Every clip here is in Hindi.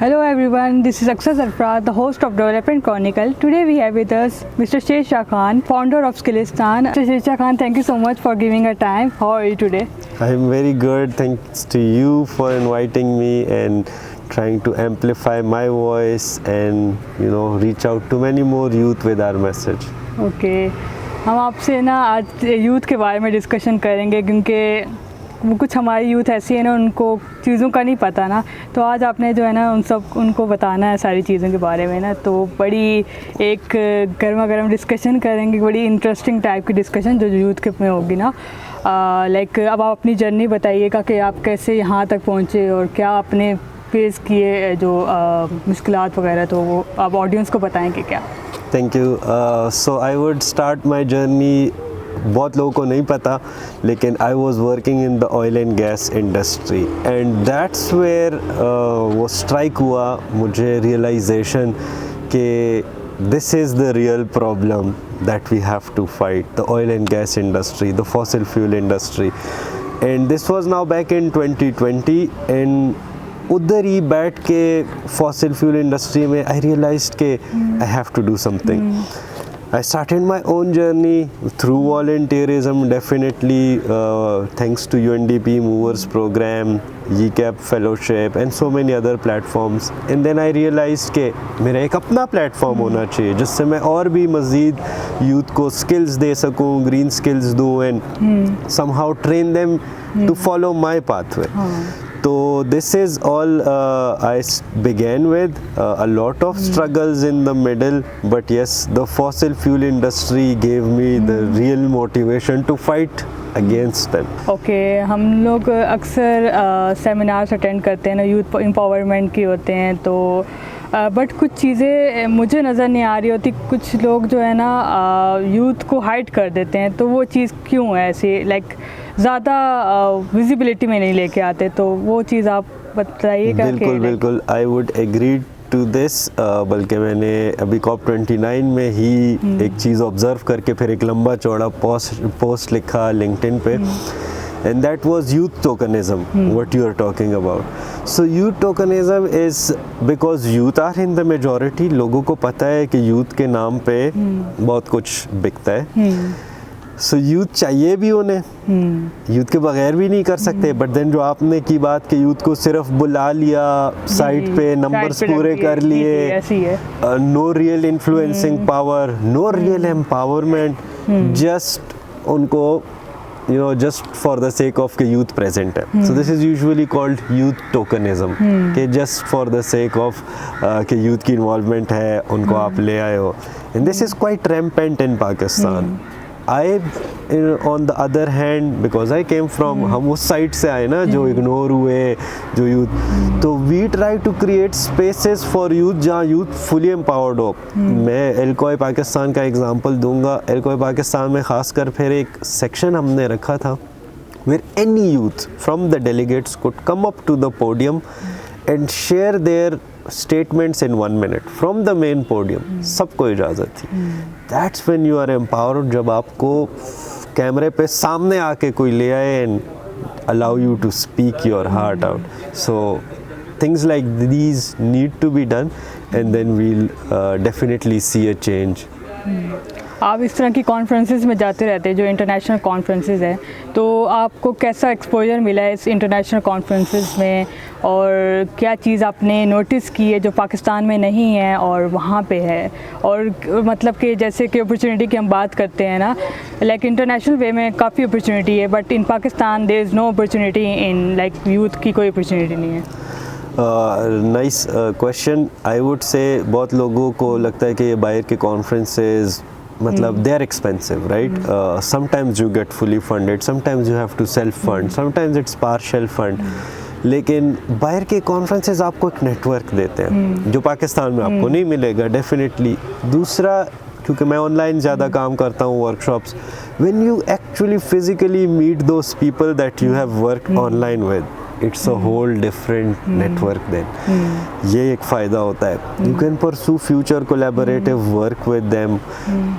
Hello everyone, this is Akshay Sarfraz, the host of Development Chronicle. Today we have with us Mr. Shesha Khan, founder of Skillistan. Mr. Shesha Khan, thank you so much for giving a time. How are you today? I'm very good. Thanks to you for inviting me and trying to amplify my voice and reach out to many more youth with our message. Okay. हम आपसे ना आज यूथ के बारे में डिस्कशन करेंगे क्योंकि वो कुछ हमारी यूथ ऐसी है ना, उनको चीज़ों का नहीं पता ना, तो आज आपने जो है ना उनको बताना है सारी चीज़ों के बारे में ना, तो बड़ी एक गर्मा गर्म डिस्कशन करेंगे, बड़ी इंटरेस्टिंग टाइप की डिस्कशन जो यूथ के में होगी ना। लाइक अब आप अपनी जर्नी बताइएगा कि आप कैसे यहाँ तक पहुँचे और क्या आपने फेस किए जो मुश्किलात वगैरह, तो वो आप ऑडियंस को बताएँगे क्या? Thank you. So I would start my journey, बहुत लोगों को नहीं पता लेकिन I was working in the oil and gas industry and that's where वो स्ट्राइक हुआ मुझे रियलाइजेशन कि this is the real problem that we have to fight, the oil and gas industry, the fossil fuel industry. And this was now back in 2020 and उधर ही बैठ के फॉसिल फ्यूल इंडस्ट्री में आई रियलाइज्ड के I have to do something. I started my own journey through volunteerism, definitely thanks to UNDP Movers Program, YCAP Fellowship and so many other platforms. And then I realized कि मेरा एक अपना प्लेटफॉर्म होना चाहिए जिससे मैं और भी मज़ीद यूथ को स्किल्स दे सकूँ, ग्रीन स्किल्स दूँ and somehow train them to follow my pathway. So this is all I began with, a lot of struggles in the middle, but yes, the fossil fuel industry gave me the real motivation to fight against them. Okay, हम लोग अक्सर सेमिनार्स अटेंड करते हैं ना, यूथ एम्पावरमेंट की होते हैं, तो बट कुछ चीज़ें मुझे नज़र नहीं आ रही होती, कुछ लोग जो है ना यूथ को हाइड कर देते हैं, तो वो चीज़ क्यों है ऐसी, लाइक ज़्यादा विजिबिलिटी में नहीं लेके आते, तो वो चीज़ आप बताइएगा। बिल्कुल I would agree to this, बल्कि मैंने अभी COP29 में ही एक चीज़ ऑब्जर्व करके फिर एक लंबा चौड़ा पोस्ट लिखा लिंक्डइन पे, and that was youth tokenism, what you are talking about. So youth tokenism is because youth are in the majority. लोगों को पता है कि youth के नाम पे बहुत कुछ बिकता है, so youth चाहिए भी उन्हें, youth के बगैर भी नहीं कर सकते, बट देन जो आपने की बात कि youth को सिर्फ बुला लिया साइट पे, नंबर्स पूरे कर लिए, no real influencing power, no real empowerment, just उनको just for the sake of के youth present है. So this is usually called youth tokenism, कि just for the sake of कि youth की involvement है, उनको आप ले आए हो, and this is quite rampant in Pakistan. I on the other hand, because I came from, हम उस साइड से आए ना जो इग्नोर हुए, जो यूथ, तो we try to create spaces for youth जहाँ youth fully empowered हो। मैं एल्कोई पाकिस्तान का एग्जांपल दूंगा। एल्कोई पाकिस्तान में ख़ासकर फिर एक सेक्शन हमने रखा था where any youth from the delegates could come up to the podium and share their statements in 1 minute from the main podium. सबको इजाज़त थी। That's when you are empowered, जब आपको कैमरे पे सामने आके कोई ले आए and allow you to speak your heart out. So things like these need to be done and then we'll definitely see a change. आप इस तरह की कॉन्फ्रेंसेस में जाते रहते हैं जो इंटरनेशनल कॉन्फ्रेंसेस हैं, तो आपको कैसा एक्सपोजर मिला है इस इंटरनेशनल कॉन्फ्रेंसेस में, और क्या चीज़ आपने नोटिस की है जो पाकिस्तान में नहीं है और वहाँ पे है, और मतलब कि जैसे कि अपॉर्चुनिटी की हम बात करते हैं ना, लाइक इंटरनेशनल वे में काफ़ी अपॉर्चुनिटी है, but in Pakistan there is no opportunity in, like youth की कोई अपॉर्चुनिटी नहीं है। Nice question. I would say बहुत लोगों को लगता है कि ये बाहर के कॉन्फ्रेंसेस मतलब they are expensive, right? Sometimes you get fully funded, sometimes you have to self fund, sometimes it's partial fund. लेकिन बाहर के कॉन्फ्रेंसेस आपको एक नेटवर्क देते हैं जो पाकिस्तान में आपको नहीं मिलेगा डेफिनेटली। दूसरा, क्योंकि मैं ऑनलाइन ज़्यादा काम करता हूँ, workshops, when you actually physically meet those people that you have worked online with, it's a whole different network then. ये एक फ़ायदा होता है। You can pursue future collaborative work with them.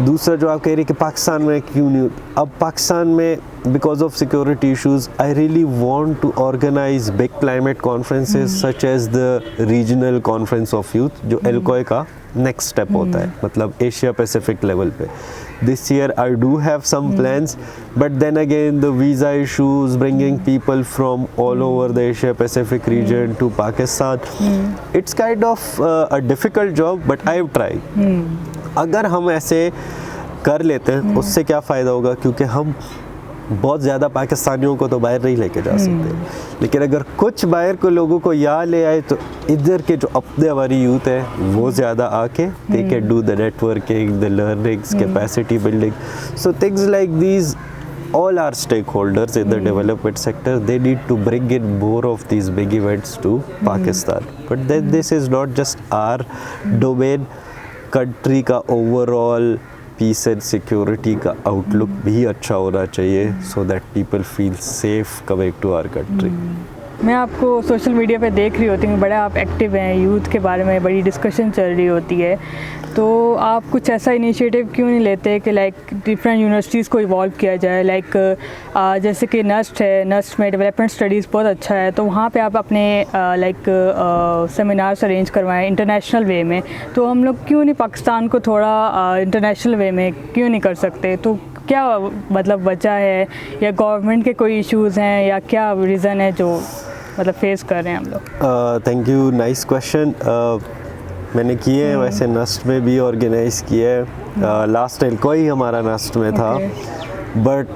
दूसरा जो आप कह रहे हैं कि पाकिस्तान में क्यों नहीं, अब पाकिस्तान में because of security issues, I really want to organize big climate conferences such as the regional conference of youth, जो ELCOI का next step होता है, मतलब Asia Pacific level पे। This year I do have some plans, but then again the visa issues, bringing people from all over the Asia Pacific region to Pakistan, it's kind of a difficult job, but I've tried। अगर हम ऐसे कर लेते हैं उससे क्या फ़ायदा होगा, क्योंकि हम बहुत ज़्यादा पाकिस्तानियों को तो बाहर नहीं लेके जा सकते, लेकिन अगर कुछ बाहर को लोगों को यहाँ ले आए तो इधर के जो अपने हमारी यूथ है वो ज़्यादा आके they can do the networking, the learnings, capacity building. So things like these all our stakeholders in the development sector, they need to bring in more of these big events to Pakistan. But then this is not just our domain, country का overall पीस एंड सिक्योरिटी का आउटलुक भी अच्छा होना चाहिए, so that people feel safe coming to our country. मैं आपको सोशल मीडिया पे देख रही होती हूँ, बड़ा आप एक्टिव हैं, यूथ के बारे में बड़ी डिस्कशन चल रही होती है, तो आप कुछ ऐसा इनिशिएटिव क्यों नहीं लेते कि लाइक डिफरेंट यूनिवर्सिटीज़ को इवॉल्व किया जाए, लाइक जैसे कि नस्ट है, नस्ट में डेवलपमेंट स्टडीज़ बहुत अच्छा है, तो वहाँ पे आप अपने लाइक सेमिनार्स अरेंज करवाएं इंटरनेशनल वे में, तो हम लोग क्यों नहीं पाकिस्तान को थोड़ा इंटरनेशनल वे में क्यों नहीं कर सकते? तो क्या मतलब वजह है, या गवर्नमेंट के कोई इश्यूज़ हैं, या क्या रीज़न है जो मतलब फेस कर रहे हैं हम लोग? Thank you, nice question. मैंने किए हैं वैसे, नस्ट में भी ऑर्गेनाइज किया है, लास्ट एल्कोई हमारा नस्ट में था, बट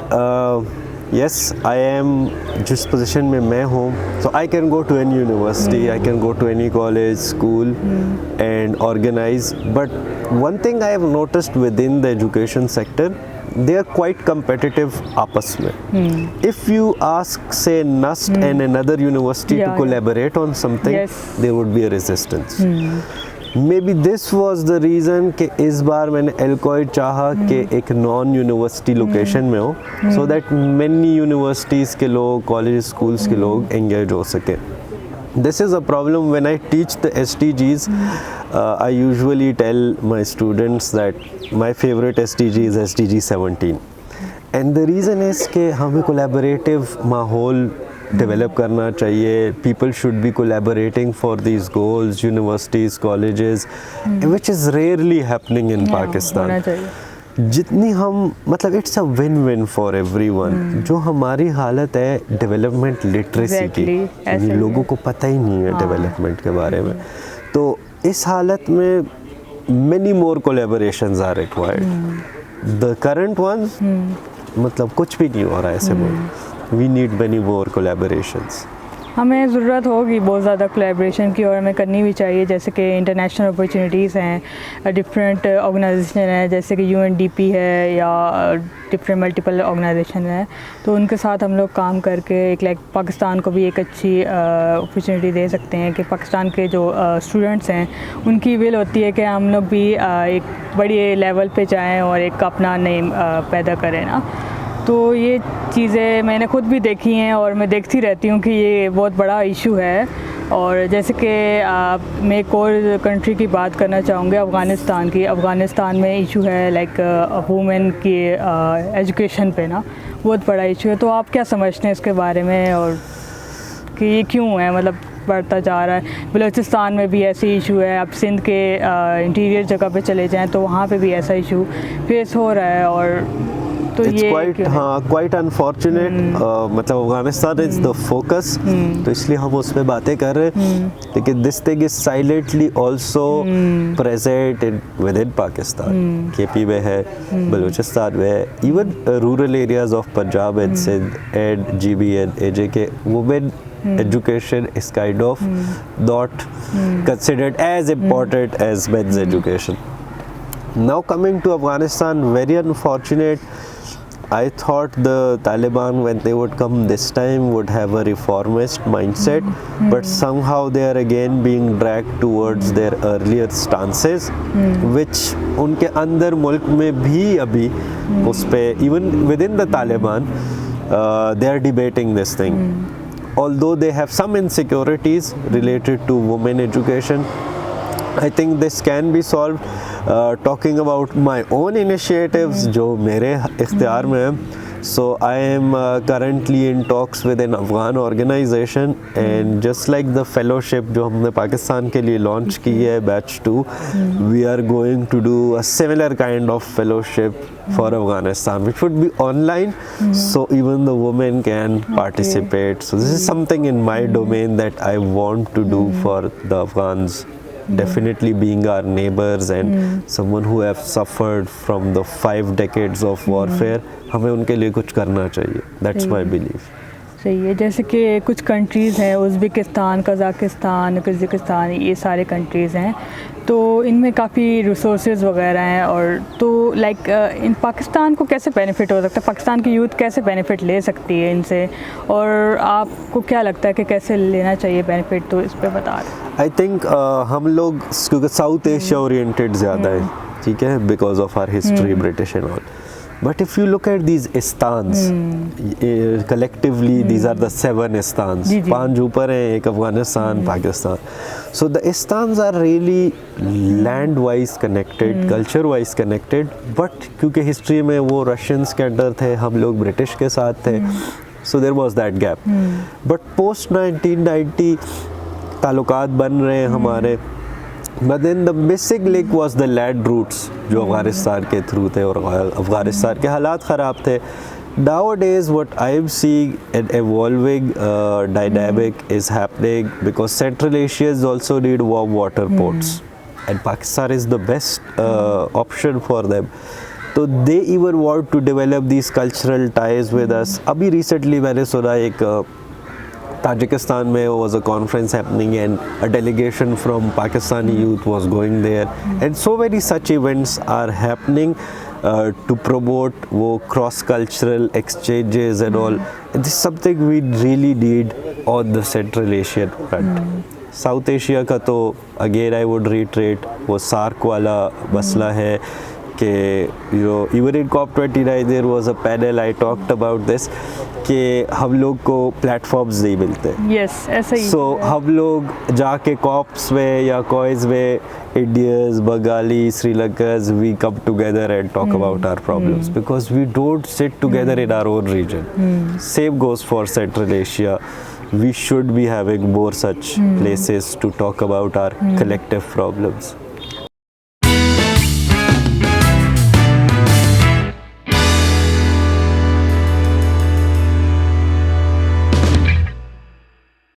यस आई एम जिस पोजीशन में मैं हूँ, so I can go to any university, I can go to any college, school and organize, but one thing I have noticed within the education sector, they are quite competitive आपस में। If you ask say NUST and another university to collaborate on something, there would be a resistance। Maybe this was the reason कि इस बार मैंने एल्कोई चाहा कि एक नॉन यूनिवर्सिटी लोकेशन में हो, so that many universities के लोग, कॉलेज, स्कूल्स के लोग एंगेज हो सके। This is a problem when I teach the SDGs. I usually tell my students that my favorite SDG is SDG 17, and the reason is कि हमें collaborative माहौल develop करना चाहिए. People should be collaborating for these goals, universities, colleges, which is rarely happening in Pakistan. होना चाहिए। जितनी हम मतलब it's a win win for everyone. जो हमारी हालत है डेवलपमेंट लिटरेसी की, यानी लोगों को पता ही नहीं है डेवलपमेंट के बारे में, तो इस हालत में many more collaborations are required. The current ones मतलब कुछ भी नहीं हो रहा है ऐसे में, we need many more collaborations. हमें ज़रूरत होगी बहुत ज़्यादा कोलैबोरेशन की, और हमें करनी भी चाहिए, जैसे कि इंटरनेशनल अपॉर्चुनिटीज़ हैं, डिफरेंट ऑर्गेनाइजेशन है, जैसे कि UNDP है, या डिफरेंट मल्टीपल ऑर्गेनाइजेशन है, तो उनके साथ हम लोग काम करके एक लाइक पाकिस्तान को भी एक अच्छी अपॉर्चुनिटी दे सकते हैं कि पाकिस्तान के जो स्टूडेंट्स हैं उनकी विल होती है कि हम लोग भी एक बड़ी लेवल पे जाएं और एक अपना नेम पैदा करें ना। तो ये चीज़ें मैंने ख़ुद भी देखी हैं और मैं देखती रहती हूँ कि ये बहुत बड़ा इशू है। और जैसे कि मैं एक और कंट्री की बात करना चाहूँगी, अफ़गानिस्तान की। अफ़गानिस्तान में इशू है लाइक वुमेन की एजुकेशन पे ना, बहुत बड़ा इशू है। तो आप क्या समझते हैं इसके बारे में, और कि ये क्यों है मतलब बढ़ता जा रहा है? बलूचिस्तान में भी ऐसे इशू है, आप सिंध के इंटीरियर जगह पे चले जाएँ तो वहाँ पे भी ऐसा इशू फेस हो रहा है। और तो ये क्वाइट अनफॉर्चुनेट, मतलब अफगानिस्तान इज द फोकस, तो इसलिए हम उस पर बातें कर रहे हैं, लेकिन this thing is silently also present in with in Pakistan. KP में है, बलूचिस्तान में है, even rural areas of Punjab and Sindh and GB and AJ के women education is kind of not considered as important as men's education. Now coming to Afghanistan, very unfortunate. I thought the Taliban, when they would come this time, would have a reformist mindset, but somehow they are again being dragged towards their earlier stances, which उनके अंदर मुल्क में भी अभी उस पे even within the Taliban they are debating this thing. although they have some insecurities related to women education, I think this can be solved. Talking about my own initiatives जो मेरे इख्तियार में हैं, so I am currently in talks with an Afghan organization, and just like the fellowship जो हमने पाकिस्तान के लिए launch की है batch 2, we are going to do a similar kind of fellowship for Afghanistan, which would be online, so even the women can participate. So this is something in my domain that I want to do for the Afghans. Definitely being our neighbors and someone who have suffered from the 5 decades of warfare, हमें उनके लिए कुछ करना चाहिए. That's my belief. सही है. जैसे कि कुछ कंट्रीज़ हैं, उज़्बेकिस्तान, कज़ाकिस्तान, किर्गिज़स्तान, ये सारे कंट्रीज़ हैं, तो इनमें काफ़ी रिसोर्सेज वगैरह हैं, और तो लाइक इन पाकिस्तान को कैसे बेनिफिट हो सकता है, पाकिस्तान की यूथ कैसे बेनिफिट ले सकती है इनसे, और आपको क्या लगता है कि कैसे लेना चाहिए बेनिफिट, तो इस पर बता दें. आई थिंक हम लोग क्योंकि साउथ एशिया ओरिएंटेड ज़्यादा है, ठीक है, because of our history British and all. But if you look at these istans, collectively these are the 7 istans. 5 ऊपर हैं, एक Afghanistan, Pakistan. So the istans are really land-wise connected, culture-wise connected. But क्योंकि history में वो Russians के अंडर थे, हम लोग British के साथ थे, so there was that gap. But post 1990 ताल्लुकात बन रहे हैं हमारे. But then the basic link was the land routes जो अफगानिस्तान के थ्रू थे, और अफगानिस्तान के हालात ख़राब थे. Nowadays what I am seeing an evolving dynamic is happening, because Central Asians also need warm water ports, and Pakistan is the best option for them. So they even want to develop these cultural ties with us. अभी recently मैंने सुना एक Tajikistan में was a conference happening, and a delegation from Pakistani youth was going there, and so many such events are happening to promote वो cross cultural exchanges and all. And this is something we really need on the Central Asian front. South Asia का तो again I would reiterate वो SAARC वाला मसला है कि even in COP29 there was a panel I talked about this कि हम लोग को प्लेटफॉर्म्स नहीं मिलते. ऐसा ही. सो हम लोग जाके कॉप्स में या कॉइज में Indians, Bengali, Sri Lankans, we come together and talk about our problems, because we don't sit together in our own region. Same goes for Central Asia. We should be having more such places to talk about our collective problems.